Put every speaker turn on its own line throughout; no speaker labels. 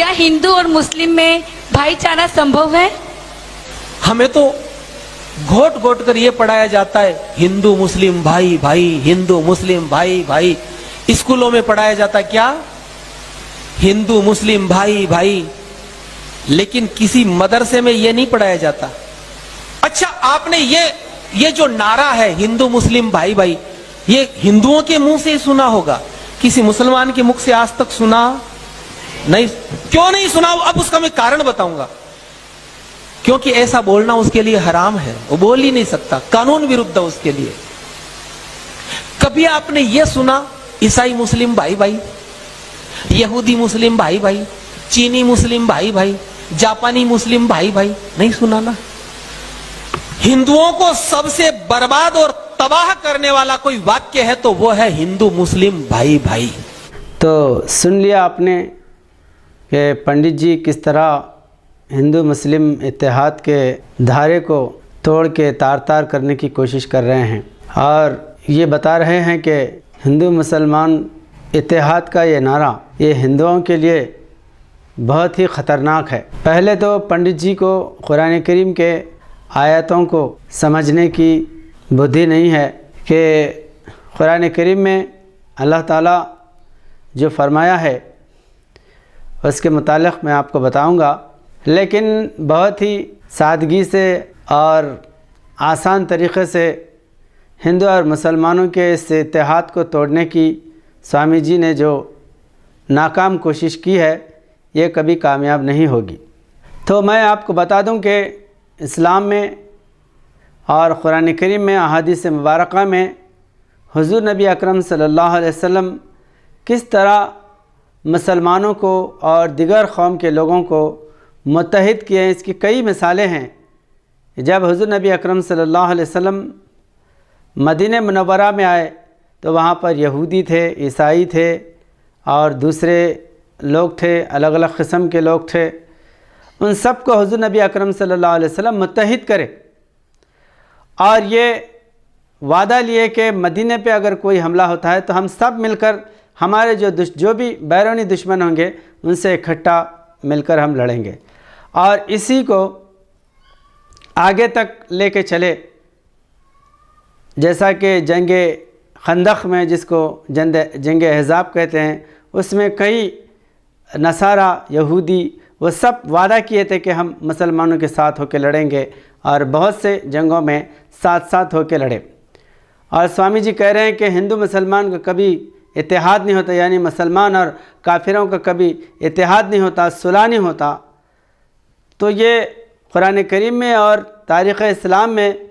क्या हिंदू और मुस्लिम में भाईचारा संभव है?
हमें तो घोट घोट कर ये पढ़ाया जाता है, हिंदू मुस्लिम भाई भाई, हिंदू मुस्लिम भाई भाई। स्कूलों में पढ़ाया जाता है क्या? हिंदू मुस्लिम भाई भाई। लेकिन किसी मदरसे में ये नहीं पढ़ाया जाता। अच्छा, आपने ये जो नारा है हिंदू मुस्लिम भाई भाई, ये हिंदुओं के मुंह से ही सुना होगा, किसी मुसलमान के मुख से आज तक सुना नहीं। क्यों नहीं सुना? अब उसका मैं कारण बताऊंगा। क्योंकि ऐसा बोलना उसके लिए हराम है, वो बोल ही नहीं सकता, कानून विरुद्ध है उसके लिए। कभी आपने ये सुना ईसाई मुस्लिम भाई भाई, यहूदी मुस्लिम भाई भाई, चीनी मुस्लिम भाई भाई, जापानी मुस्लिम भाई भाई? नहीं सुना ना। हिंदुओं को सबसे बर्बाद और तबाह करने वाला कोई वाक्य है तो वो है हिंदू मुस्लिम भाई भाई।
तो सुन लिया आपने कि पंडित जी किस तरह हिंदू मुस्लिम इत्तेहाद के धारे को तोड़ के तार तार करने की कोशिश कर रहे हैं, और ये बता रहे हैं कि हिंदू मुसलमान इत्तेहाद का ये नारा ये हिंदुओं के लिए बहुत ही ख़तरनाक है। पहले तो पंडित जी को कुरान करीम के आयतों को समझने की बुद्धि नहीं है कि कुरान करीम में अल्लाह ताला जो फरमाया है उसके मुतालिक मैं आपको बताऊंगा, लेकिन बहुत ही सादगी से और आसान तरीक़े से हिंदू और मुसलमानों के इस इत्तेहाद को तोड़ने की स्वामी जी ने जो नाकाम कोशिश की है ये कभी कामयाब नहीं होगी। तो मैं आपको बता दूं कि इस्लाम में और कुरान करीम में अहादीस मुबारका में हुज़ूर नबी अकरम सल्लल्लाहु अलैहि वसल्लम किस तरह मुसलमानों को और दिगर कौम के लोगों को मुत्तहिद किए हैं, इसकी कई मिसालें हैं। जब हुज़ूर नबी अकरम सल्लल्लाहु अलैहि वसल्लम मदीने मुनव्वरा में आए तो वहाँ पर यहूदी थे, ईसाई थे और दूसरे लोग थे, अलग अलग किस्म के लोग थे। उन सब को हुज़ूर नबी अकरम सल्लल्लाहु अलैहि वसल्लम मुत्तहिद करे और ये वादा लिए कि मदीने पे अगर कोई हमला होता है तो हम सब मिलकर हमारे जो भी बैरूनी दुश्मन होंगे उनसे इकट्ठा मिलकर हम लड़ेंगे, और इसी को आगे तक लेके चले। जैसा कि जंगे खंदक में, जिसको जंगे अहज़ाब कहते हैं, उसमें कई नसारा यहूदी वो सब वादा किए थे कि हम मुसलमानों के साथ होकर लड़ेंगे, और बहुत से जंगों में साथ साथ होकर लड़े। और स्वामी जी कह रहे हैं कि हिंदू मुसलमान का कभी इत्तेहाद नहीं होता, यानी मुसलमान और काफिरों का कभी इत्तेहाद नहीं होता, सुलह नहीं होता। तो ये कुरान करीम में और तारीख़ इस्लाम में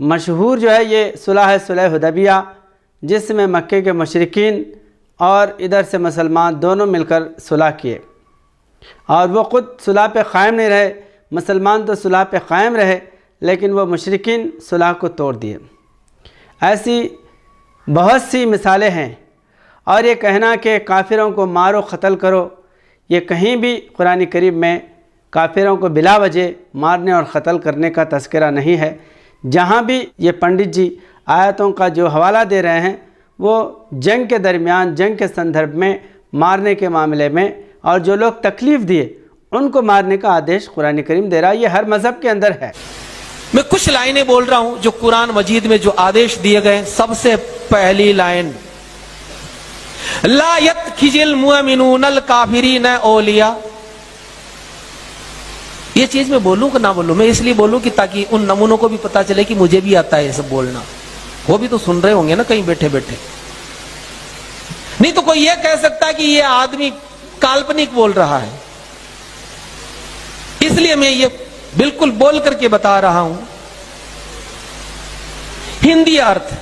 मशहूर जो है ये सुलह है, सुलह हुदैबिया, जिसमें मक्के के मुशरिकीन और इधर से मुसलमान दोनों मिलकर सुलह किए, और वो ख़ुद सुलह पे क़ायम नहीं रहे। मुसलमान तो सुलह पे क़ायम रहे, लेकिन वो मुशरिकीन सुलह को तोड़ दिए। ऐसी बहुत सी मिसालें हैं। और ये कहना कि काफिरों को मारो क़त्ल करो, ये कहीं भी कुरान करीम में काफिरों को बिला वजह मारने और क़त्ल करने का तज़किरा नहीं है। जहाँ भी ये पंडित जी आयतों का जो हवाला दे रहे हैं वो जंग के दरमियान, जंग के संदर्भ में मारने के मामले में, और जो लोग तकलीफ़ दिए उनको मारने का आदेश कुरान करीम दे रहा है। ये हर मज़हब के अंदर है।
मैं कुछ लाइनें बोल रहा हूं जो कुरान मजीद में जो आदेश दिए गए। सबसे पहली लाइन, ला यत्खिजिल मुमिनूनल काफिरीन औलिया। ये चीज मैं बोलूं कि ना बोलूं? मैं इसलिए बोलूं कि ताकि उन नमूनों को भी पता चले कि मुझे भी आता है ये सब बोलना। वो भी तो सुन रहे होंगे ना कहीं बैठे बैठे। नहीं तो कोई ये कह सकता है कि ये आदमी काल्पनिक बोल रहा है। इसलिए मैं ये बिल्कुल बोल करके बता रहा हूं। हिंदी अर्थ,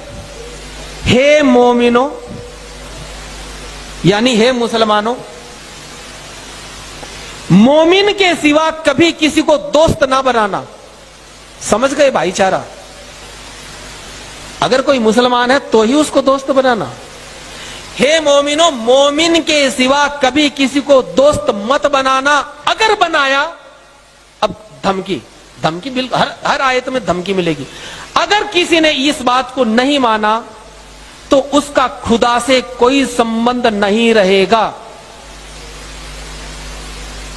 हे मोमिनो, यानी हे मुसलमानों, मोमिन के सिवा कभी किसी को दोस्त ना बनाना। समझ गए भाईचारा? अगर कोई मुसलमान है तो ही उसको दोस्त बनाना। हे मोमिनो, मोमिन के सिवा कभी किसी को दोस्त मत बनाना। अगर बनाया, अब धमकी बिल्कुल हर आयत में धमकी मिलेगी। अगर किसी ने इस बात को नहीं माना तो उसका खुदा से कोई संबंध नहीं रहेगा।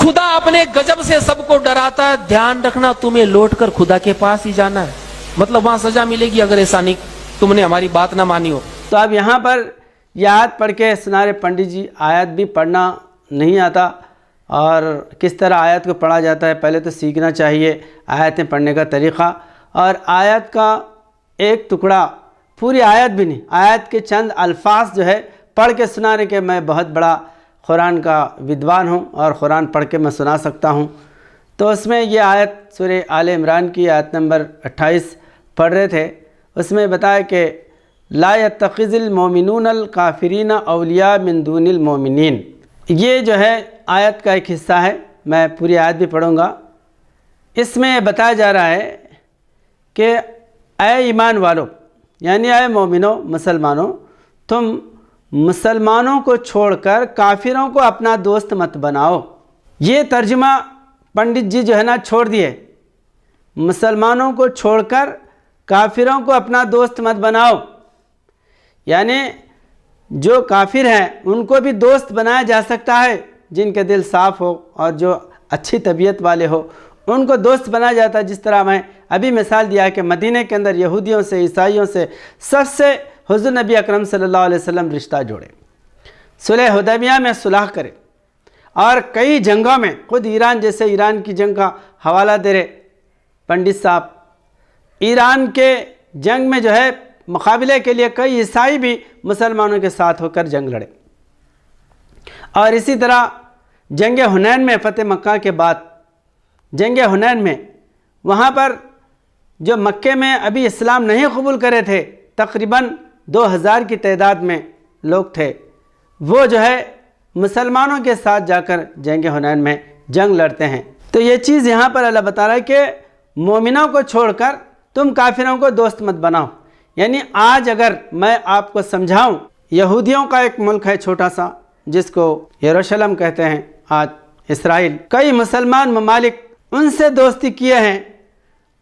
खुदा अपने गजब से सबको डराता है, ध्यान रखना तुम्हें लौटकर खुदा के पास ही जाना है, मतलब वहां सजा मिलेगी अगर ऐसा नहीं तुमने हमारी बात ना मानी हो।
तो अब यहाँ पर यह आयत पढ़ के सुना रहे पंडित जी, आयत भी पढ़ना नहीं आता और किस तरह आयत को पढ़ा जाता है पहले तो सीखना चाहिए आयतें पढ़ने का तरीक़ा। और आयत का एक टुकड़ा, पूरी आयत भी नहीं, आयत के चंद अल्फाज जो है पढ़ के सुना रहे कि मैं बहुत बड़ा कुरान का विद्वान हूँ और कुरान पढ़ के मैं सुना सकता हूँ। तो उसमें ये आयत सूरह आले इमरान की आयत नंबर 28 पढ़ रहे थे, उसमें बताया कि ला यत्तखिज़िल मोमिनूनल काफिरीन औलिया मिन दूनिल मोमिनीन। ये जो है आयत का एक हिस्सा है, मैं पूरी आयत भी पढ़ूँगा। इसमें बताया जा रहा है कि ऐ ईमान वालों, यानी ऐ मोमिनों, मुसलमानों, तुम मुसलमानों को छोड़कर काफिरों को अपना दोस्त मत बनाओ। ये तर्जुमा पंडित जी जो है ना छोड़ दिए, मुसलमानों को छोड़कर काफिरों को अपना दोस्त मत बनाओ, यानी जो काफिर हैं उनको भी दोस्त बनाया जा सकता है, जिनके दिल साफ़ हो और जो अच्छी तबीयत वाले हो उनको दोस्त बनाया जाता है। जिस तरह मैं अभी मिसाल दिया कि मदीने के अंदर यहूदियों से, ईसाइयों से, सबसे हुज़ूर नबी अकरम सल्लल्लाहु अलैहि वसल्लम रिश्ता जोड़े, सुलह हुदैबिया में सुलह करे और कई जंगों में, खुद ईरान जैसे ईरान की जंग का हवाला दे रहे पंडित साहब, ईरान के जंग में जो है मुकाबले के लिए कई ईसाई भी मुसलमानों के साथ होकर जंग लड़े। और इसी तरह जंग हुनैन में, फ़तेह मक्का के बाद जंग हुनैन में, वहाँ पर जो मक्के में अभी इस्लाम नहीं कबूल करे थे, तकरीबन 2000 की तादाद में लोग थे, वो जो है मुसलमानों के साथ जाकर जंग हुनैन में जंग लड़ते हैं। तो ये चीज़ यहाँ पर अल्लाह बता रहा है कि मोमिनों को छोड़कर तुम काफिरों को दोस्त मत बनाओ। यानी आज अगर मैं आपको समझाऊं, यहूदियों का एक मुल्क है छोटा सा जिसको यरूशलेम कहते हैं आज, इसराइल, कई मुसलमान ममालिक उनसे दोस्ती किए हैं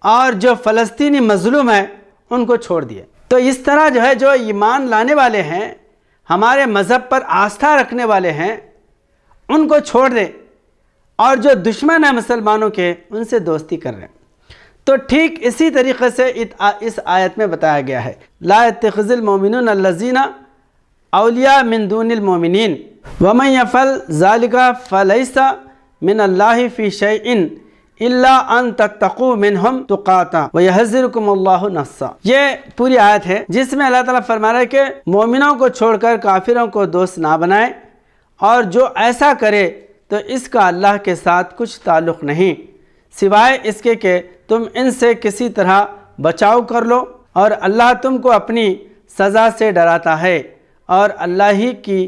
और जो फ़लस्तीनी मज़लूम हैं उनको छोड़ दिए। तो इस तरह जो है जो ईमान लाने वाले हैं, हमारे मज़हब पर आस्था रखने वाले हैं, उनको छोड़ दें और जो दुश्मन है मुसलमानों के उनसे दोस्ती कर रहे हैं। तो ठीक इसी तरीक़े से इस आयत में बताया गया है, ला यत्तखिज़िल मोमिनून अल्लज़ीना औलिया मिन दूनिल मोमिनीन वमन यफ़अल ज़ालिका फ़लैसा मिनल्लाहि फ़ी शैइन इल्ला अन तत्तक़ू मिनहुम तुक़ाता व यहज़िरुकुमुल्लाहु नफ़्सा। ये पूरी आयत है जिसमें अल्लाह ताला फरमा रहा है कि मोमिनों को छोड़कर काफिरों को दोस्त ना बनाए और जो ऐसा करे तो इसका अल्लाह के साथ कुछ ताल्लुक़ नहीं, सिवाय इसके कि तुम इनसे किसी तरह बचाव कर लो और अल्लाह तुमको अपनी सज़ा से डराता है और अल्लाह ही की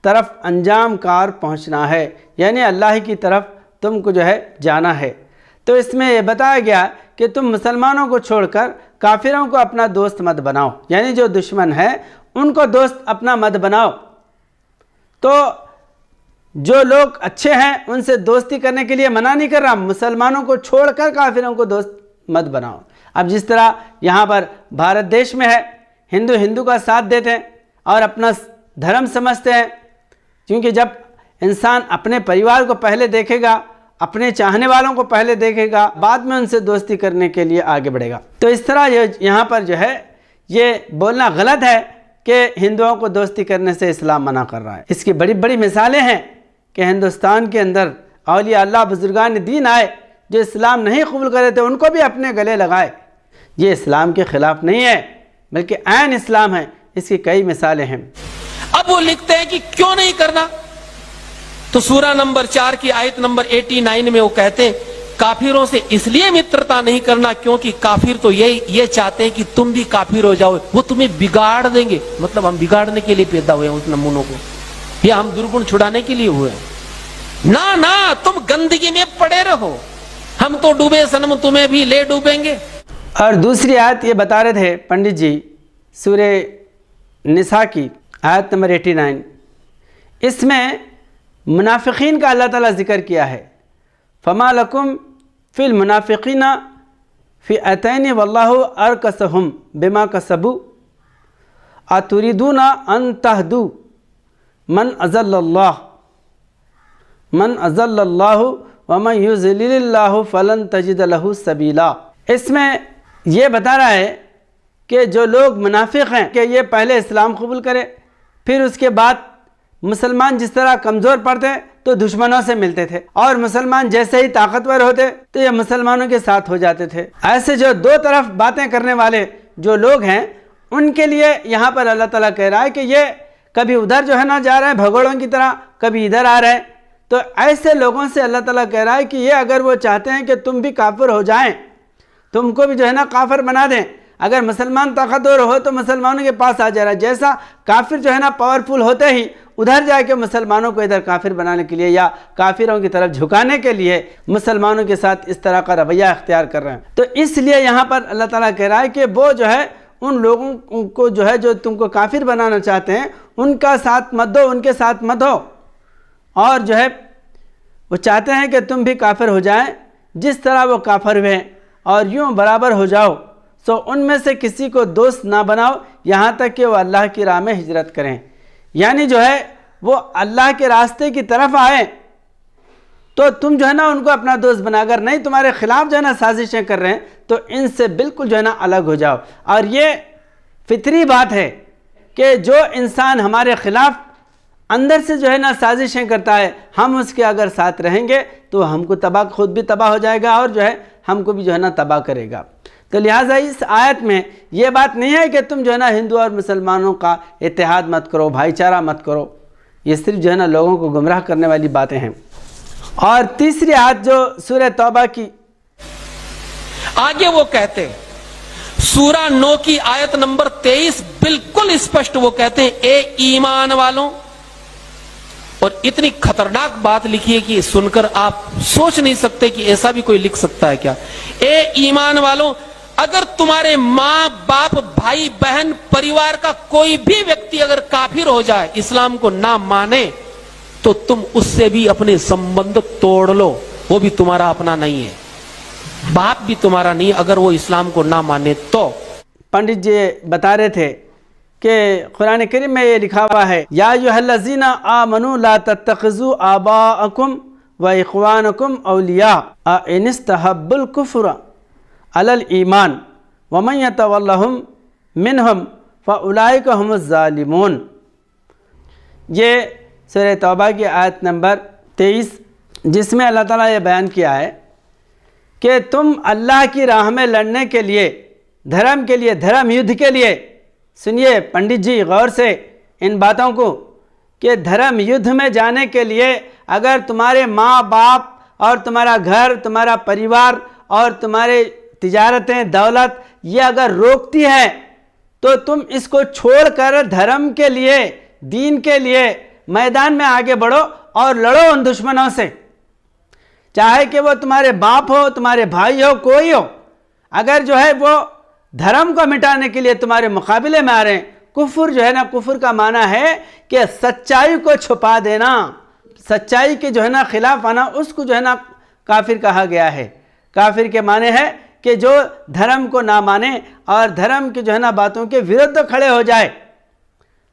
तरफ अंजाम कार पहुँचना है, यानी अल्लाह की तरफ तुमको जो है जाना है। तो इसमें यह बताया गया कि तुम मुसलमानों को छोड़कर काफिरों को अपना दोस्त मत बनाओ, यानी जो दुश्मन है उनको दोस्त अपना मत बनाओ। तो जो लोग अच्छे हैं उनसे दोस्ती करने के लिए मना नहीं कर रहा, मुसलमानों को छोड़कर काफिरों को दोस्त मत बनाओ। अब जिस तरह यहाँ पर भारत देश में है, हिंदू हिंदू का साथ देते हैं और अपना धर्म समझते हैं, क्योंकि जब इंसान अपने परिवार को पहले देखेगा, अपने चाहने वालों को पहले देखेगा, बाद में उनसे दोस्ती करने के लिए आगे बढ़ेगा। तो इस तरह यहाँ पर जो है ये बोलना गलत है कि हिंदुओं को दोस्ती करने से इस्लाम मना कर रहा है। इसकी बड़ी बड़ी मिसालें हैं कि हिंदुस्तान के अंदर औलिया अल्लाह बुजुर्गान दीन आए जो इस्लाम नहीं कबूल करे थे, उनको भी अपने गले लगाए। ये इस्लाम के ख़िलाफ़ नहीं है बल्कि ऐन इस्लाम है। इसकी कई मिसालें हैं।
अब वो लिखते हैं कि क्यों नहीं करना, तो सूरा नंबर 4 की आयत नंबर 89 में वो कहते हैं काफिरों से इसलिए मित्रता नहीं करना क्योंकि काफिर तो ये चाहते हैं कि तुम भी काफिर हो जाओ, वो तुम्हें बिगाड़ देंगे। मतलब हम बिगाड़ने के लिए पैदा हुए हैं उस नमूनों को, या हम दुर्गुण छुड़ाने के लिए हुए हैं। ना ना, तुम गंदगी में पड़े रहो, हम तो डूबे सनम, तुम्हें भी ले डूबेंगे।
और दूसरी आयत ये बता रहे थे पंडित जी, सूरे निसा की आयत नंबर 89, इसमें मुनाफिकीन का अल्लाह ताला जिक्र किया है। फमा लकुम फिल मुनाफिकीना फ़िअतैनि वल्लाहु अरकसहुम बिमा कसबू अतुरिदूना अन तहदू मन अज़ल्लल्लाह मन अज़ल्लल्लाहु व मन युज़लिलिल्लाहु फ़लन तजिद लहु सबीला। इसमें ये बता रहा है कि जो लोग मुनाफिक हैं कि ये पहले इस्लाम कबूल करें, फिर उसके बाद मुसलमान जिस तरह कमज़ोर पड़ते तो दुश्मनों से मिलते थे, और मुसलमान जैसे ही ताकतवर होते तो ये मुसलमानों के साथ हो जाते थे। ऐसे जो दो तरफ बातें करने वाले जो लोग हैं उनके लिए यहाँ पर अल्लाह ताला कह रहा है कि ये कभी उधर जो है ना जा रहे हैं भगोड़ों की तरह, कभी इधर आ रहे हैं। तो ऐसे लोगों से अल्लाह ताला कह रहा है कि ये अगर वो चाहते हैं कि तुम भी काफिर हो जाएं, तुमको भी जो है ना काफिर बना दें, अगर मुसलमान ताकतवर हो तो मुसलमानों के पास आ जा रहा है, जैसा काफिर जो है ना पावरफुल होते ही उधर जाके मुसलमानों को इधर काफिर बनाने के लिए या काफिरों की तरफ झुकाने के लिए मुसलमानों के साथ इस तरह का रवैया अख्तियार कर रहे हैं। तो इसलिए यहाँ पर अल्लाह ताला कह रहा है कि वो जो है उन लोगों को जो है जो तुमको काफिर बनाना चाहते हैं उनका साथ मत दो, उनके साथ मत हो, और जो है वो चाहते हैं कि तुम भी काफिर हो जाएं जिस तरह वो काफिर हुए और यूँ बराबर हो जाओ। सो उनमें से किसी को दोस्त ना बनाओ यहाँ तक कि वो अल्लाह की राह में हिजरत करें, यानी जो है वो अल्लाह के रास्ते की तरफ आए तो तुम जो है ना उनको अपना दोस्त बना, अगर नहीं तुम्हारे खिलाफ जो है ना साजिशें कर रहे हैं तो इनसे बिल्कुल जो है ना अलग हो जाओ। और ये फितरी बात है कि जो इंसान हमारे खिलाफ अंदर से जो है ना साजिशें करता है, हम उसके अगर साथ रहेंगे तो हमको तबाह, खुद भी तबाह हो जाएगा और जो है हमको भी जो है ना तबाह करेगा। तो लिहाजा इस आयत में ये बात नहीं है कि तुम जो है ना हिंदू और मुसलमानों का इत्तेहाद मत करो, भाईचारा मत करो, ये सिर्फ जो है ना लोगों को गुमराह करने वाली बातें हैं। और तीसरी आयत जो सूरह तौबा की
आगे वो कहते हैं, सूरा 9 की आयत नंबर 23 बिल्कुल स्पष्ट वो कहते हैं, ए ईमान वालों, और इतनी खतरनाक बात लिखी है कि सुनकर आप सोच नहीं सकते कि ऐसा भी कोई लिख सकता है क्या। ए ईमान वालों, अगर तुम्हारे माँ बाप भाई बहन परिवार का कोई भी व्यक्ति अगर काफिर हो जाए, इस्लाम को ना माने, तो तुम उससे भी अपने संबंध तोड़ लो, वो भी तुम्हारा अपना नहीं है, बाप भी तुम्हारा नहीं, अगर वो इस्लाम को ना माने तो।
पंडित जी बता रहे थे कि कुरान करीम में ये लिखा हुआ है, या अय्युहल्लज़ीना आमनू ला तत्तखिज़ू आबाअकुम व इख्वानकुम औलिया इन इस्तहब्बुल कुफ्र अलल ईमान व मन यतवल्लहुम मिनहुम फउलाइका हुमुज़ ज़ालिमून। ये सूरह तौबा की आयत नंबर 23, जिसमें अल्लाह ताला ये बयान किया है कि तुम अल्लाह की राह में लड़ने के लिए, धर्म के लिए, धर्म युद्ध के लिए, सुनिए पंडित जी गौर से इन बातों को, कि धर्म युद्ध में जाने के लिए अगर तुम्हारे माँ बाप और तुम्हारा घर, तुम्हारा परिवार और तुम्हारे तिजारतें, दौलत ये अगर रोकती है तो तुम इसको छोड़कर धर्म के लिए, दीन के लिए मैदान में आगे बढ़ो और लड़ो उन दुश्मनों से, चाहे कि वो तुम्हारे बाप हो, तुम्हारे भाई हो, कोई हो। अगर जो है वो धर्म को मिटाने के लिए तुम्हारे मुकाबले में आ रहे हैं, कुफर जो है ना, कुफर का माना है कि सच्चाई को छुपा देना, सच्चाई के जो है ना खिलाफ आना, उसको जो है ना काफिर कहा गया है। काफिर के माने है कि जो धर्म को ना माने और धर्म के जो है ना बातों के विरुद्ध खड़े हो जाए,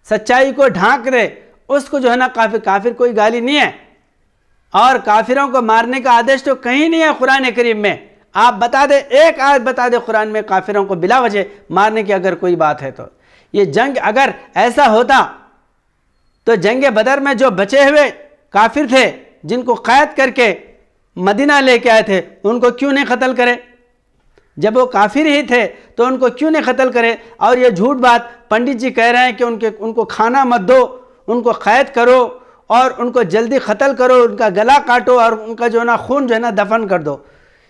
सच्चाई को ढांक दे, उसको जो है ना काफिर। काफिर कोई गाली नहीं है, और काफिरों को मारने का आदेश तो कहीं नहीं है कुरान करीम में। आप बता दे, एक आयत बता दे कुरान में काफिरों को बिला वजह मारने की अगर कोई बात है तो। ये जंग अगर ऐसा होता तो जंग बदर में जो बचे हुए काफिर थे, जिनको कैद करके मदीना लेके आए थे, उनको क्यों नहीं कत्ल करे? जब वो काफिर ही थे तो उनको क्यों नहीं कत्ल करे? और ये झूठ बात पंडित जी कह रहे हैं कि उनको खाना मत दो, उनको कैद करो और उनको जल्दी कत्ल करो, उनका गला काटो और उनका जो है ना खून जो है ना दफन कर दो।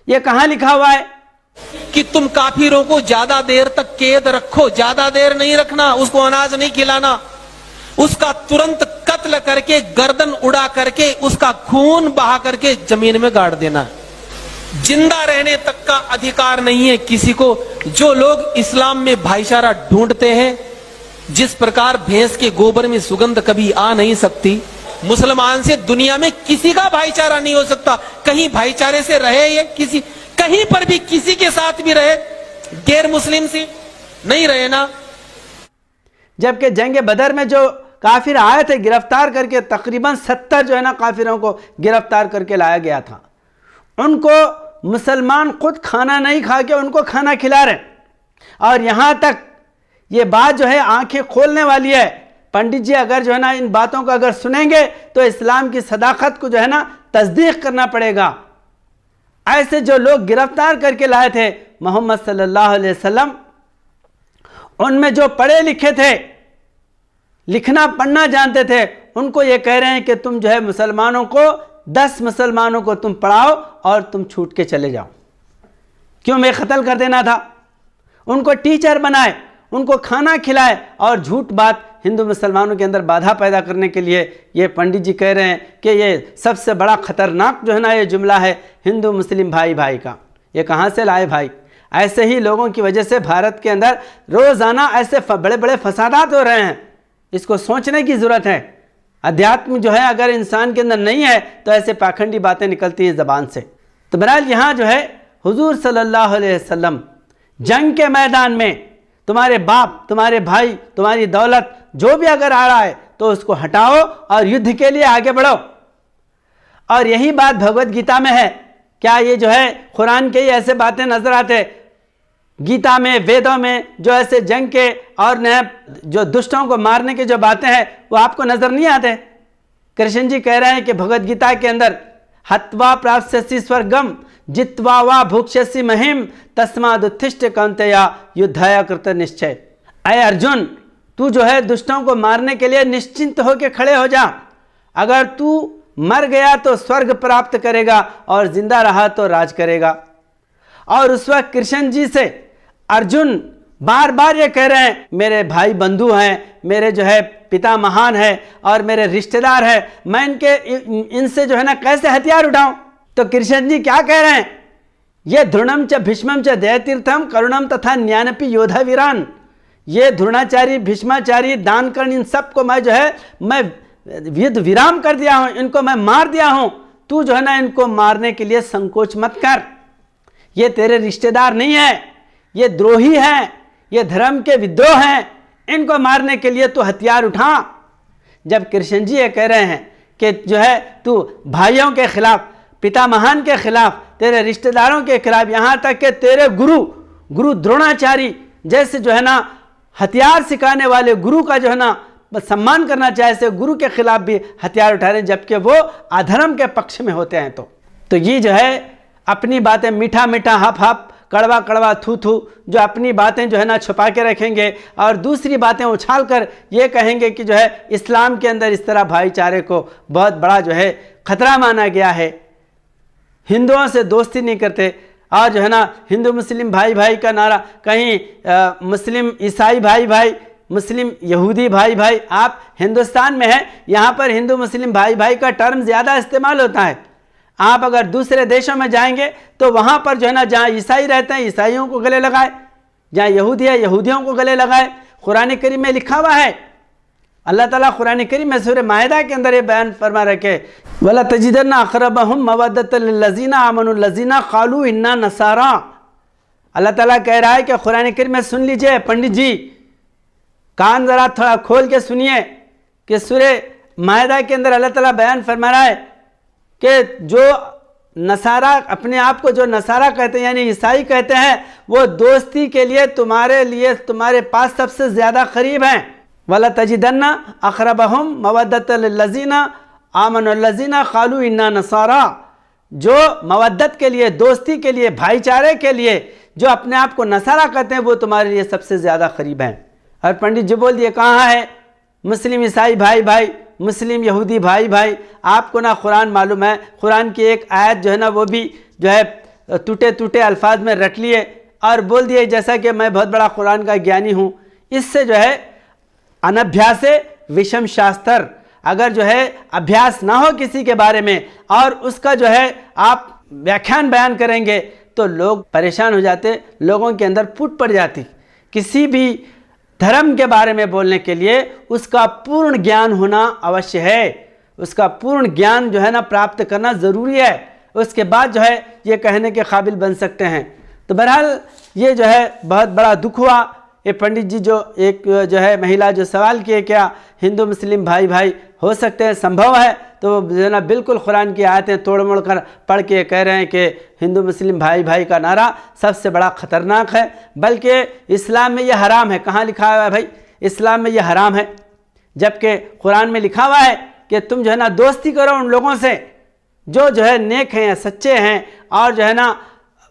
ये कहाँ लिखा हुआ है
कि तुम काफिरों को ज्यादा देर तक कैद रखो? ज्यादा देर नहीं रखना, उसको अनाज नहीं खिलाना, उसका तुरंत कत्ल करके, गर्दन उड़ा करके, उसका खून बहा करके जमीन में गाड़ देना। जिंदा रहने तक का अधिकार नहीं है किसी को। जो लोग इस्लाम में भाईचारा ढूंढते हैं, जिस प्रकार भैंस के गोबर में सुगंध कभी आ नहीं सकती, मुसलमान से दुनिया में किसी का भाईचारा नहीं हो सकता। कहीं भाईचारे से रहे ये किसी, कहीं पर भी किसी के साथ भी रहे, गैर मुस्लिम से नहीं रहे ना।
जबकि जंग बदर में जो काफिर आए थे गिरफ्तार करके, तकरीबन 70 जो है ना काफिरों को गिरफ्तार करके लाया गया था। उनको मुसलमान खुद खाना नहीं खा के उनको खाना खिला रहे। और यहाँ तक ये बात जो है आंखें खोलने वाली है। पंडित जी अगर जो है ना इन बातों को अगर सुनेंगे तो इस्लाम की सदाकत को जो है ना तस्दीक करना पड़ेगा। ऐसे जो लोग गिरफ्तार करके लाए थे मोहम्मद सल्लल्लाहु अलैहि वसल्लम, उनमें जो पढ़े लिखे थे, लिखना पढ़ना जानते थे, उनको ये कह रहे हैं कि तुम जो है मुसलमानों को 10 मुसलमानों को तुम पढ़ाओ और तुम छूट के चले जाओ। क्यों? मैं कत्ल कर देना था। उनको टीचर बनाए, उनको खाना खिलाए और झूठ बात हिंदू मुसलमानों के अंदर बाधा पैदा करने के लिए ये पंडित जी कह रहे हैं कि ये सबसे बड़ा ख़तरनाक जो है ना ये जुमला है हिंदू मुस्लिम भाई भाई का। ये कहाँ से लाए भाई? ऐसे ही लोगों की वजह से भारत के अंदर रोज़ाना ऐसे बड़े बड़े फसादात हो रहे हैं। इसको सोचने की ज़रूरत है। अध्यात्म जो है अगर इंसान के अंदर नहीं है तो ऐसे पाखंडी बातें निकलती हैं ज़बान से। तो बहरहाल यहाँ जो है हुजूर सल्लल्लाहु अलैहि वसल्लम जंग के मैदान में तुम्हारे बाप, तुम्हारे भाई, तुम्हारी दौलत जो भी अगर आ रहा है तो उसको हटाओ और युद्ध के लिए आगे बढ़ो। और यही बात भगवत गीता में है। क्या ये जो है कुरान के ही ऐसे बातें नजर आते? गीता में, वेदों में जो ऐसे जंग के और जो दुष्टों को मारने की जो बातें हैं वो आपको नजर नहीं आते? कृष्ण जी कह रहे हैं कि भगवत गीता के अंदर हत्वा प्राप्स्यसि स्वर्गम जित्वा वा भुक्ष्यसि महिम तस्मादुत्थिष्ठ कौन्तेय युद्धाय कृत निश्चय। अय अर्जुन, तू जो है दुष्टों को मारने के लिए निश्चिंत होकर खड़े हो जा। अगर तू मर गया तो स्वर्ग प्राप्त करेगा और जिंदा रहा तो राज करेगा। और उस वक्त कृष्ण जी से अर्जुन बार बार ये कह रहे हैं मेरे भाई बंधु हैं, मेरे जो है पिता महान है और मेरे रिश्तेदार हैं, मैं इनसे जो है ना कैसे हथियार उठाऊं? तो कृष्ण जी क्या कह रहे हैं? ये ध्रुणम च भीष्मम च दयतीर्थम करुणम तथा ज्ञानपि योधा वीरान। ये द्रोणाचार्य, भीष्माचार्य, दानकर्ण, इन सबको मैं जो है मैं युद्ध विराम कर दिया हूं, इनको मैं मार दिया हूं। तू जो है ना इनको मारने के लिए संकोच मत कर। ये तेरे रिश्तेदार नहीं है, ये द्रोही हैं, ये धर्म के विद्रोह हैं, इनको मारने के लिए तू हथियार उठा। जब कृष्ण जी ये कह रहे हैं कि जो है तू भाइयों के खिलाफ, पिता महान के खिलाफ, तेरे रिश्तेदारों के खिलाफ, यहाँ तक कि तेरे गुरु द्रोणाचार्य जैसे जो है ना हथियार सिखाने वाले गुरु का जो है ना सम्मान करना चाहे, ऐसे गुरु के खिलाफ भी हथियार उठा रहे हैं, जबकि वो अधर्म के पक्ष में होते हैं। तो ये जो है अपनी बातें मीठा मीठा हप हप, कड़वा कड़वा थू थू, जो अपनी बातें जो है ना छुपा के रखेंगे और दूसरी बातें उछाल कर ये कहेंगे कि जो है इस्लाम के अंदर इस तरह भाईचारे को बहुत बड़ा जो है खतरा माना गया है, हिंदुओं से दोस्ती नहीं करते। और जो है ना हिंदू मुस्लिम भाई भाई का नारा, कहीं मुस्लिम ईसाई भाई भाई, मुस्लिम यहूदी भाई भाई। आप हिंदुस्तान में हैं, यहाँ पर हिंदू मुस्लिम भाई भाई का टर्म ज़्यादा इस्तेमाल होता है। आप अगर दूसरे देशों में जाएंगे तो वहाँ पर जो है ना जहाँ ईसाई रहते हैं ईसाइयों को गले लगाए, जहाँ यहूदी है यहूदियों को गले लगाए। कुरान करीम में लिखा हुआ है, अल्लाह ताला कुरान करीम में सूरह माइदा के अंदर ये बयान फरमा रखे, वला तजिदन्ना अक़रबहुम मवद्दतल लिल्लज़ीना आमनु लज़ीना क़ालू इन्ना नसारा। अल्लाह ताला कह रहा है कि कुरान करीम में सुन लीजिए पंडित जी, कान ज़रा थोड़ा खोल के सुनिए कि सूरह माइदा के अंदर अल्लाह ताला बयान फरमा रहा है कि जो नसारा अपने आप को जो नसारा कहते हैं यानी ईसाई कहते हैं, वो दोस्ती के लिए तुम्हारे पास सबसे ज़्यादा करीब हैं। वला तजिदन्ना अक़रबहुम मवद्दतल लिल्लज़ीना आमनु लज़ीना क़ालू इन्ना नसारा। जो मवद्दत के लिए, दोस्ती के लिए, भाईचारे के लिए जो अपने आप को नसारा कहते हैं वो तुम्हारे लिए सबसे ज़्यादा करीब हैं। और पंडित जी बोल दिए कहाँ है मुस्लिम ईसाई भाई भाई, मुस्लिम यहूदी भाई भाई? आपको ना कुरान मालूम है, कुरान की एक आयत जो है ना वो भी जो है टूटे टूटे अल्फाज में रख लिए और बोल दिए जैसा कि मैं बहुत बड़ा कुरान का ज्ञानी हूँ। इससे जो है अनभ्यासे विषम शास्त्र, अगर जो है अभ्यास ना हो किसी के बारे में और उसका जो है आप व्याख्यान बयान करेंगे तो लोग परेशान हो जाते, लोगों के अंदर फूट पड़ जाती। किसी भी धर्म के बारे में बोलने के लिए उसका पूर्ण ज्ञान होना अवश्य है, उसका पूर्ण ज्ञान जो है ना प्राप्त करना ज़रूरी है, उसके बाद जो है ये कहने के काबिल बन सकते हैं। तो बहरहाल ये जो है बहुत बड़ा दुख हुआ ये पंडित जी जो है महिला जो सवाल किए क्या हिंदू मुस्लिम भाई भाई हो सकते हैं, संभव है, तो जो है ना बिल्कुल कुरान की आयतें तोड़ मोड़ कर पढ़ के कह रहे हैं कि हिंदू मुस्लिम भाई भाई का नारा सबसे बड़ा ख़तरनाक है, बल्कि इस्लाम में यह हराम है। कहाँ लिखा हुआ है भाई? इस्लाम में यह हराम है, जबकि कुरान में लिखा हुआ है कि तुम जो है ना दोस्ती करो उन लोगों से जो है नेक हैं, सच्चे हैं और जो है ना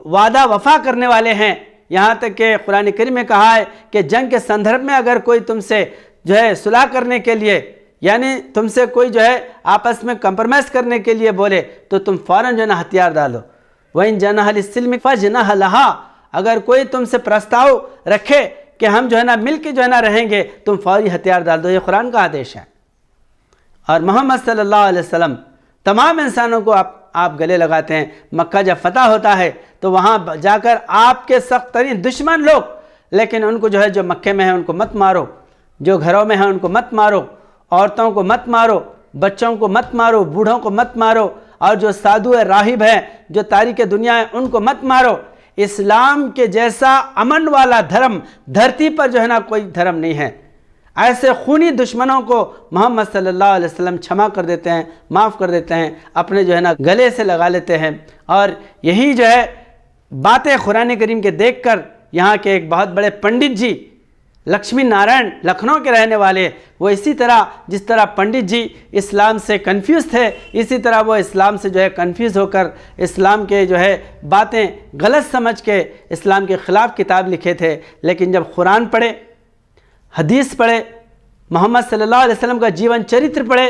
वादा वफा करने वाले हैं। यहाँ तक कि कुरान करीम में कहा है कि जंग के संदर्भ में अगर कोई तुमसे जो है सुलह करने के लिए, यानी तुमसे कोई जो है आपस में कंप्रोमाइज़ करने के लिए बोले तो तुम फ़ौरन जो है ना हथियार डालो। वइन जनाह लिस्सिल्म फजनाह लहा, अगर कोई तुमसे प्रस्ताव रखे कि हम जो है ना मिल के जो है ना रहेंगे, तुम फौरी हथियार डाल दो। ये कुरान का आदेश है। और मोहम्मद सल्लल्लाहु अलैहि वसल्लम तमाम इंसानों को आप गले लगाते हैं। मक्का जब फतह होता है तो वहाँ जाकर आपके सख्त तरीन दुश्मन लोग, लेकिन उनको जो है जो मक्के में है उनको मत मारो, जो घरों में है उनको मत मारो, औरतों को मत मारो, बच्चों को मत मारो, बूढ़ों को मत मारो, और जो साधु है राहिब है जो तारीक दुनिया है उनको मत मारो। इस्लाम के जैसा अमन वाला धर्म धरती पर जो है ना कोई धर्म नहीं है। ऐसे खूनी दुश्मनों को मोहम्मद सल्लल्लाहु अलैहि वसल्लम क्षमा कर देते हैं, माफ़ कर देते हैं, अपने जो है ना गले से लगा लेते हैं। और यही जो है बातें कुरान करीम के देखकर यहाँ के एक बहुत बड़े पंडित जी लक्ष्मी नारायण लखनऊ के रहने वाले, वो इसी तरह जिस तरह पंडित जी इस्लाम से कंफ्यूज थे, इसी तरह वो इस्लाम से जो है कंफ्यूज होकर इस्लाम के जो है बातें गलत समझ के इस्लाम के ख़िलाफ़ किताब लिखे थे। लेकिन जब कुरान पढ़े, हदीस पढ़े, मोहम्मद सल्लल्लाहु अलैहि वसल्लम का जीवन चरित्र पढ़े,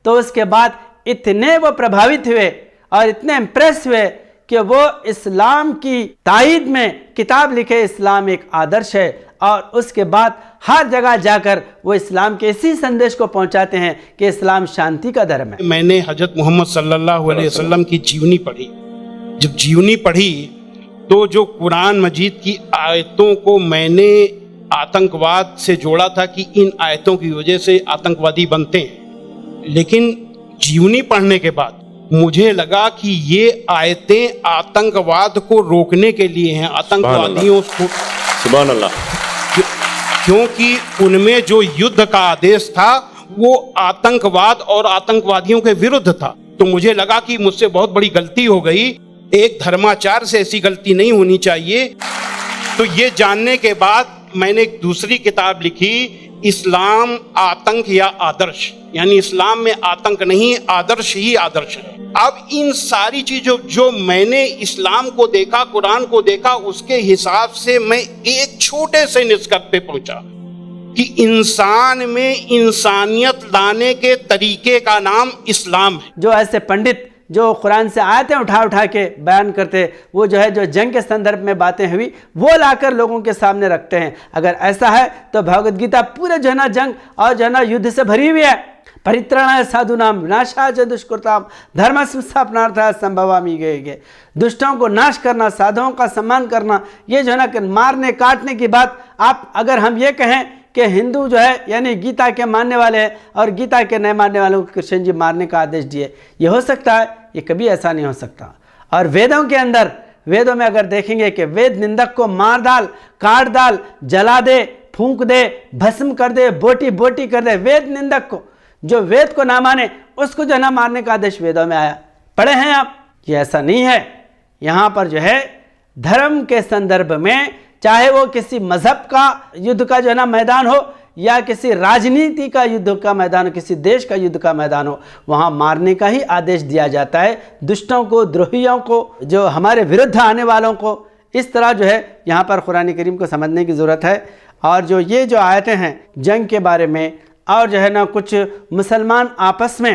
तो उसके बाद इतने वो प्रभावित हुए और इतने इम्प्रेस हुए कि वो इस्लाम की तायीद में किताब लिखे, इस्लाम एक आदर्श है। और उसके बाद हर जगह जाकर वो इस्लाम के इसी संदेश को पहुंचाते हैं कि इस्लाम शांति का धर्म है।
मैंने हजरत मोहम्मद सल्लल्लाहु अलैहि वसल्लम की जीवनी पढ़ी। जब जीवनी पढ़ी तो जो कुरान मजीद की आयतों को मैंने आतंकवाद से जोड़ा था कि इन आयतों की वजह से आतंकवादी बनते हैं, लेकिन जीवनी पढ़ने के बाद मुझे लगा कि ये आयतें आतंकवाद को रोकने के लिए हैं, आतंकवादियों को।
सुभान अल्लाह।
क्योंकि उनमें जो युद्ध का आदेश था वो आतंकवाद और आतंकवादियों के विरुद्ध था। तो मुझे लगा कि मुझसे बहुत बड़ी गलती हो गई, एक धर्माचार से ऐसी गलती नहीं होनी चाहिए। तो ये जानने के बाद मैंने एक दूसरी किताब लिखी, इस्लाम आतंक या आदर्श, यानी इस्लाम में आतंक नहीं, आदर्श ही आदर्श है। अब इन सारी चीजों जो मैंने इस्लाम को देखा, कुरान को देखा, उसके हिसाब से मैं एक छोटे से निष्कर्ष पे पहुंचा कि इंसान में इंसानियत लाने के तरीके का नाम इस्लाम है।
जो ऐसे पंडित जो कुरान से आयतें उठा के बयान करते, वो जो है जो जंग के संदर्भ में बातें हुई वो लाकर लोगों के सामने रखते हैं। अगर ऐसा है तो भगवद गीता पूरे जो है ना जंग और जो है ना युद्ध से भरी हुई है। परित्राणाय साधूनाम विनाशाय च दुष्कृताम धर्म संस्थापनार्थाय संभवामि गे। दुष्टों को नाश करना, साधुओं का सम्मान करना, ये जो है ना मारने काटने की बात। आप अगर हम ये कहें कि हिंदू जो है यानी गीता के मानने वाले हैं और गीता के नहीं मानने वालों को कृष्ण जी मारने का आदेश दिए, ये हो सकता है? ये कभी ऐसा नहीं हो सकता। और वेदों के अंदर, वेदों में अगर देखेंगे कि वेद निंदक को मार डाल, काट डाल, जला दे, फूंक दे, भस्म कर दे, बोटी बोटी कर दे। वेद निंदक को, जो वेद को ना माने उसको जो है ना मारने का आदेश वेदों में आया। पढ़े हैं आप? ये ऐसा नहीं है। यहाँ पर जो है धर्म के संदर्भ में, चाहे वो किसी मजहब का युद्ध का जो है ना मैदान हो या किसी राजनीति का युद्ध का मैदान हो, किसी देश का युद्ध का मैदान हो, वहाँ मारने का ही आदेश दिया जाता है। दुष्टों को, द्रोहियों को, जो हमारे विरुद्ध आने वालों को, इस तरह जो है यहाँ पर कुरान करीम को समझने की ज़रूरत है। और जो ये जो आयतें हैं जंग के बारे में, और जो है ना कुछ मुसलमान आपस में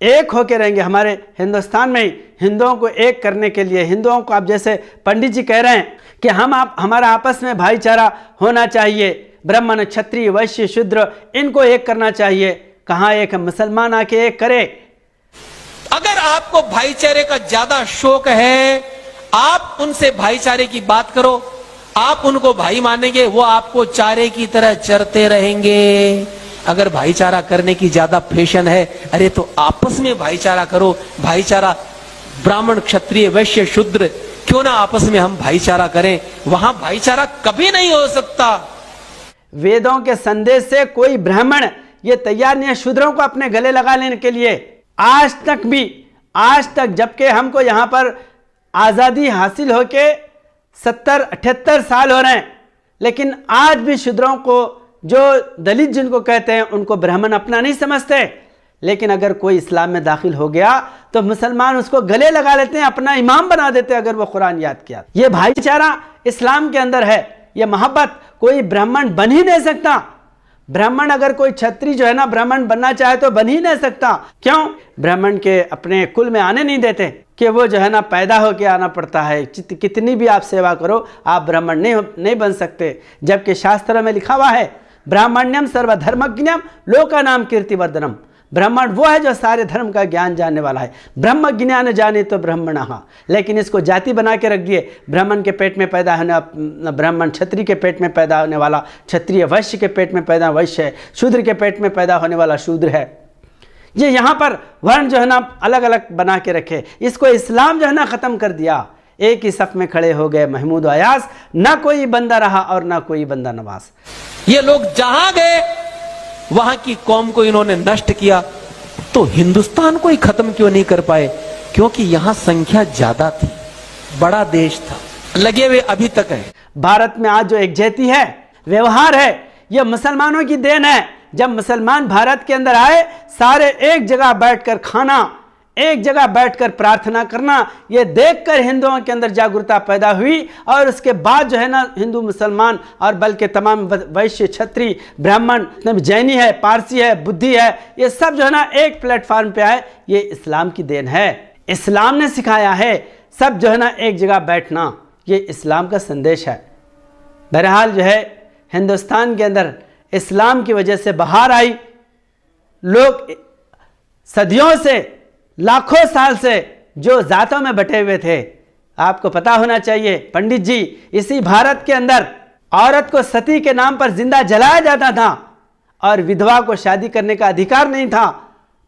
एक होकर रहेंगे। हमारे हिंदुस्तान में ही हिंदुओं को एक करने के लिए, हिंदुओं को, आप जैसे पंडित जी कह रहे हैं कि हमारा आपस में भाईचारा होना चाहिए, ब्राह्मण, क्षत्रिय, वैश्य, शूद्र, इनको एक करना चाहिए। कहाँ एक मुसलमान आके एक करे?
अगर आपको भाईचारे का ज्यादा शौक है, आप उनसे भाईचारे की बात करो, आप उनको भाई मानेंगे, वो आपको चारे की तरह चरते रहेंगे। अगर भाईचारा करने की ज्यादा फैशन है, अरे तो आपस में भाईचारा करो। भाईचारा, ब्राह्मण, क्षत्रिय, वैश्य, शूद्र, क्यों ना आपस में हम भाईचारा करें। वहां भाईचारा कभी नहीं हो सकता
वेदों के संदेश से कोई ब्राह्मण ये तैयार नहीं है शूद्रों को अपने गले लगा लेने के लिए। आज तक जबकि हमको यहाँ पर आज़ादी हासिल होके 70-78 साल हो रहे हैं, लेकिन आज भी शूद्रों को, जो दलित जिनको कहते हैं, उनको ब्राह्मण अपना नहीं समझते। लेकिन अगर कोई इस्लाम में दाखिल हो गया तो मुसलमान उसको गले लगा लेते हैं, अपना इमाम बना देते हैं अगर वो कुरान याद किया। ये भाईचारा इस्लाम के अंदर है, ये मोहब्बत कोई ब्राह्मण बन ही नहीं सकता। ब्राह्मण अगर कोई छत्री जो है ना ब्राह्मण बनना चाहे तो बन ही नहीं सकता। क्यों? ब्राह्मण के अपने कुल में आने नहीं देते कि वो जो है ना पैदा होके आना पड़ता है। कितनी भी आप सेवा करो आप ब्राह्मण नहीं बन सकते। जबकि शास्त्र में लिखा हुआ है ब्राह्मण्यम सर्वधर्मज्ञम लोकानाम कीर्तिवर्धनम। ब्राह्मण वो है जो सारे धर्म का ज्ञान जानने वाला है। ब्रह्म ज्ञान जाने तो ब्राह्मणः, लेकिन इसको जाति बना के रख दिए। ब्राह्मण के पेट में पैदा होने ब्राह्मण, क्षत्रिय के पेट में पैदा होने वाला क्षत्रिय, वैश्य के पेट में पैदा वैश्य है, शूद्र के पेट में पैदा होने वाला शूद्र है। ये यहाँ पर वर्ण जो है ना अलग अलग बना के रखे। इसको इस्लाम जो है ना ख़त्म कर दिया। एक ही सफ़ में खड़े हो गए महमूद अयाज, ना कोई बंदा रहा और ना कोई बंदा नवाज।
ये लोग जहां गए वहां की कौम को इन्होंने नष्ट किया, तो हिंदुस्तान को ही खत्म क्यों नहीं कर पाए? क्योंकि यहां संख्या ज्यादा थी, बड़ा देश था, लगे हुए अभी तक है।
भारत में आज जो एकजहती है, व्यवहार है, यह मुसलमानों की देन है। जब मुसलमान भारत के अंदर आए, सारे एक जगह बैठकर खाना, एक जगह बैठकर प्रार्थना करना, ये देखकर हिंदुओं के अंदर जागरूकता पैदा हुई। और उसके बाद जो है ना हिंदू मुसलमान और बल्कि तमाम वैश्य, क्षत्रिय, ब्राह्मण, जैनी है, पारसी है, बुद्धि है, ये सब जो है ना एक प्लेटफॉर्म पे आए। ये इस्लाम की देन है, इस्लाम ने सिखाया है सब जो है ना एक जगह बैठना, ये इस्लाम का संदेश है। बहरहाल जो है हिंदुस्तान के अंदर इस्लाम की वजह से बहार आई। लोग सदियों से, लाखों साल से जो जातों में बटे हुए थे, आपको पता होना चाहिए पंडित जी, इसी भारत के अंदर औरत को सती के नाम पर जिंदा जलाया जाता था और विधवा को शादी करने का अधिकार नहीं था।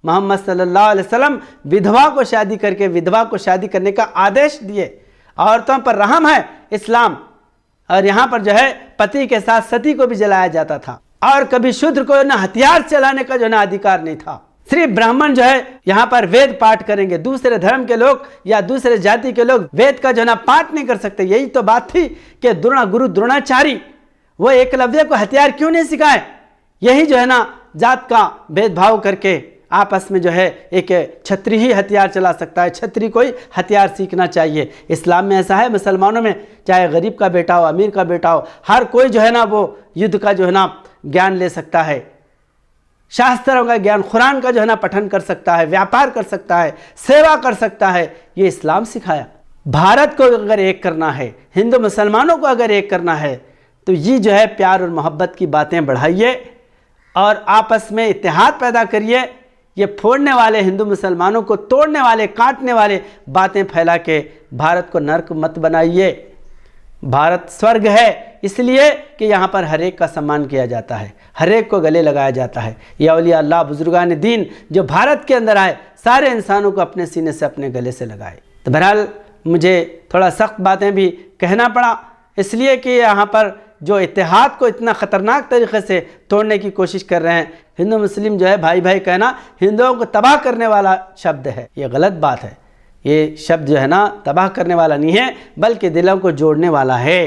मोहम्मद सल्लल्लाहु अलैहि वसल्लम विधवा को शादी करके विधवा को शादी करने का आदेश दिए। औरतों पर रहम है इस्लाम। और यहाँ पर जो है पति के साथ सती को भी जलाया जाता था और कभी शूद्र को ना हथियार चलाने का जो ना अधिकार नहीं था। सिर्फ ब्राह्मण जो है यहाँ पर वेद पाठ करेंगे, दूसरे धर्म के लोग या दूसरे जाति के लोग वेद का जो ना पाठ नहीं कर सकते। यही तो बात थी कि गुरु द्रोणाचार्य वो एकलव्य को हथियार क्यों नहीं सिखाए। यही जो है ना जात का भेदभाव करके आपस में जो है एक छत्री ही हथियार चला सकता है, छत्री को ही हथियार सीखना चाहिए। इस्लाम में ऐसा है, मुसलमानों में चाहे गरीब का बेटा हो, अमीर का बेटा हो, हर कोई जो है ना वो युद्ध का जो है ना ज्ञान ले सकता है, शास्त्रों का ज्ञान, कुरान का जो है ना पठन कर सकता है, व्यापार कर सकता है, सेवा कर सकता है। ये इस्लाम सिखाया। भारत को अगर एक करना है, हिंदू मुसलमानों को अगर एक करना है, तो ये जो है प्यार और मोहब्बत की बातें बढ़ाइए और आपस में इत्तेहाद पैदा करिए। ये फोड़ने वाले, हिंदू मुसलमानों को तोड़ने वाले, काटने वाले बातें फैला के भारत को नर्क मत बनाइए। भारत स्वर्ग है इसलिए कि यहाँ पर हर एक का सम्मान किया जाता है, हर एक को गले लगाया जाता है। ये औलिया अल्लाह, बुजुर्गान दीन जो भारत के अंदर आए, सारे इंसानों को अपने सीने से, अपने गले से लगाए। तो बहरहाल मुझे थोड़ा सख्त बातें भी कहना पड़ा, इसलिए कि यहाँ पर जो इत्तेहाद को इतना ख़तरनाक तरीक़े से तोड़ने की कोशिश कर रहे हैं। हिंदू मुस्लिम जो है भाई भाई कहना हिंदुओं को तबाह करने वाला शब्द है, ये गलत बात है। ये शब्द जो है ना तबाह करने वाला नहीं है, बल्कि दिलों को जोड़ने वाला है।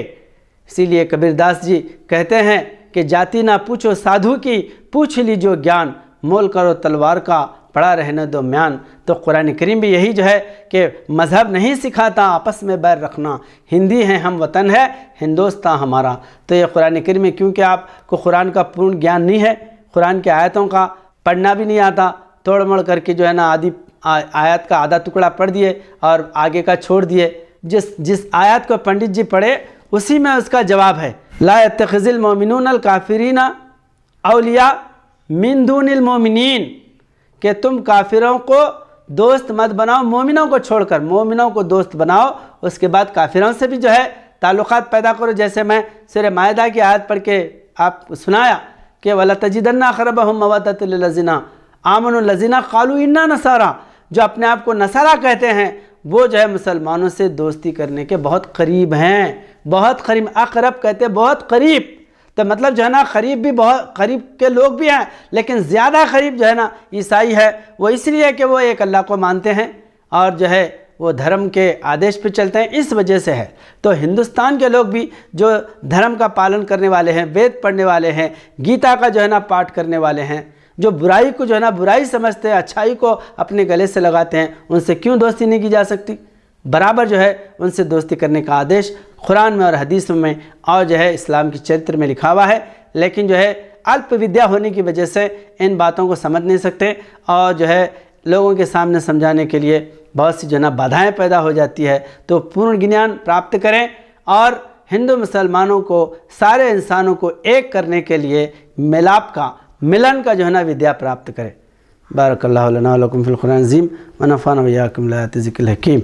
इसीलिए कबीरदास जी कहते हैं कि जाति ना पूछो साधु की, पूछ लीजो ज्ञान, मोल करो तलवार का, पड़ा रहने दो म्यान। तो कुरान करीम भी यही जो है कि मज़हब नहीं सिखाता आपस में बैर रखना, हिंदी है हम वतन है हिंदुस्तान हमारा। तो ये कुरान करीम में, क्योंकि आपको कुरान का पूर्ण ज्ञान नहीं है, कुरान के आयतों का पढ़ना भी नहीं आता, तोड़ मोड़ करके जो है ना आदि आयत का आधा टुकड़ा पढ़ दिए और आगे का छोड़ दिए। जिस आयत को पंडित जी पढ़े उसी में उसका जवाब है, ला यत्तखिज़िल मोमिनूनल काफिरीना औलिया मिन दूनिल मोमिनीन, कि तुम काफिरों को दोस्त मत बनाओ मोमिनों को छोड़कर, मोमिनों को दोस्त बनाओ, उसके बाद काफिरों से भी जो है ताल्लुकात पैदा करो। जैसे मैं सूरह माइदा की आयत पढ़ के आपको सुनाया कि वला तजिदन्ना अक़रबहुम मवद्दतन लिल्लज़ीना आमनु लज़ीना क़ालू इन्ना नसारा, जो अपने आप को नसारा कहते हैं वो जो है मुसलमानों से दोस्ती करने के बहुत करीब हैं, बहुत करीब। अक़रब कहते हैं बहुत करीब। तो मतलब जो है ना करीब भी बहुत करीब के लोग भी हैं, लेकिन ज़्यादा करीब जो है ना ईसाई है। वो इसलिए कि वो एक अल्लाह को मानते हैं और जो है वो धर्म के आदेश पे चलते हैं, इस वजह से है। तो हिंदुस्तान के लोग भी जो धर्म का पालन करने वाले हैं, वेद पढ़ने वाले हैं, गीता का जो है ना पाठ करने वाले हैं, जो बुराई को जो है ना बुराई समझते हैं, अच्छाई को अपने गले से लगाते हैं, उनसे क्यों दोस्ती नहीं की जा सकती? बराबर जो है उनसे दोस्ती करने का आदेश कुरान में और हदीस में और जो है इस्लाम की चरित्र में लिखा हुआ है। लेकिन जो है अल्प विद्या होने की वजह से इन बातों को समझ नहीं सकते और जो है लोगों के सामने समझाने के लिए बहुत सी जो है ना बाधाएँ पैदा हो जाती है। तो पूर्ण ज्ञान प्राप्त करें और हिंदू मुसलमानों को, सारे इंसानों को एक करने के लिए मिलाप का, मिलन का जो है ना विद्या प्राप्त करें। बारकल्लाहु लना व लकुम फिल कुरान अज़ीम व नफ़अना व इय्याकुम बिल आयाति ज़िक्रिल हकीम।